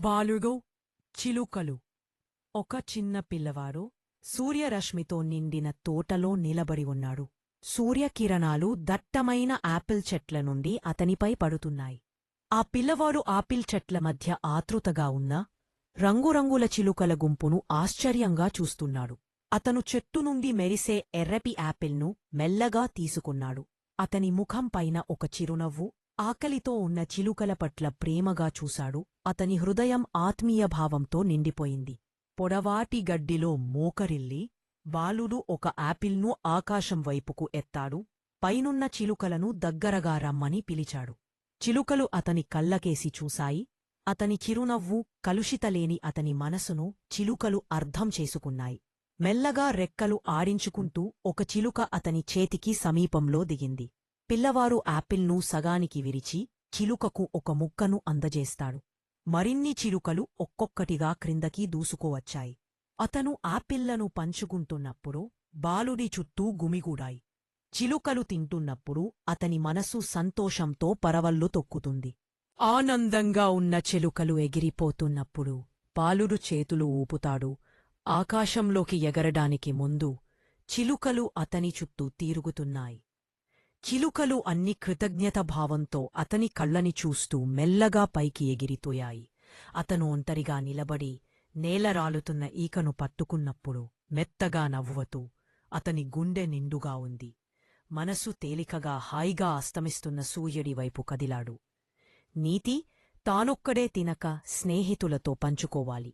బాలుడు చిలుకలు. ఒక చిన్న పిల్లవాడు సూర్యరశ్మితో నిండిన తోటలో నిలబడి ఉన్నాడు. సూర్యకిరణాలు దట్టమైన ఆపిల్ చెట్ల నుండి అతనిపై పడుతున్నాయి. ఆ పిల్లవాడు ఆపిల్ చెట్ల మధ్య ఆతృతగా ఉన్న రంగురంగుల చిలుకల గుంపును ఆశ్చర్యంగా చూస్తున్నాడు. అతను చెట్టు నుండి మెరిసే ఎర్రటి యాపిల్ను మెల్లగా తీసుకున్నాడు. అతని ముఖంపైన ఒక చిరునవ్వు, ఆకలితో ఉన్న చిలుకల పట్ల ప్రేమగా చూశాడు. అతని హృదయం ఆత్మీయభావంతో నిండిపోయింది. పొడవాటి గడ్డిలో మోకరిల్లి బాలుడు ఒక ఆపిల్ను ఆకాశం వైపుకు ఎత్తాడు. పైనున్న చిలుకలను దగ్గరగా రమ్మని పిలిచాడు. చిలుకలు అతని కళ్ళకేసి చూశాయి. అతని చిరునవ్వు, కలుషితలేని అతని మనసును చిలుకలు అర్థం చేసుకున్నాయి. మెల్లగా రెక్కలు ఆడించుకుంటూ ఒక చిలుక అతని చేతికి సమీపంలో దిగింది. పిల్లవారు ఆపిల్ను సగానికి విరిచి చిలుకకు ఒక ముక్కను అందజేస్తాడు. మరిన్ని చిలుకలు ఒక్కొక్కటిగా క్రిందకి దూసుకోవచ్చాయి. అతను ఆపిల్లను పంచుకుంటున్నప్పుడు బాలుడి చుట్టూ గుమిగూడాయి. చిలుకలు తింటున్నప్పుడు అతని మనసు సంతోషంతో పరవళ్ళు తొక్కుతుంది. ఆనందంగా ఉన్న చిలుకలు ఎగిరిపోతున్నప్పుడు బాలుడు చేతులు ఊపుతాడు. ఆకాశంలోకి ఎగరడానికి ముందు చిలుకలు అతని చుట్టూ తిరుగుతున్నాయి. చిలుకలు అన్ని కృతజ్ఞతాభావంతో అతని కళ్ళని చూస్తూ మెల్లగా పైకి ఎగిరిపోయాయి. అతను ఒంటరిగా నిలబడి నేలరాలుతున్న ఈకను పట్టుకున్నప్పుడు మెత్తగా నవ్వుతూ అతని గుండె నిండుగా ఉంది. మనసు తేలికగా హాయిగా అస్తమిస్తున్న సూర్యుడి వైపు కదిలాడు. నీతి: తానొక్కడే తినక స్నేహితులతో పంచుకోవాలి.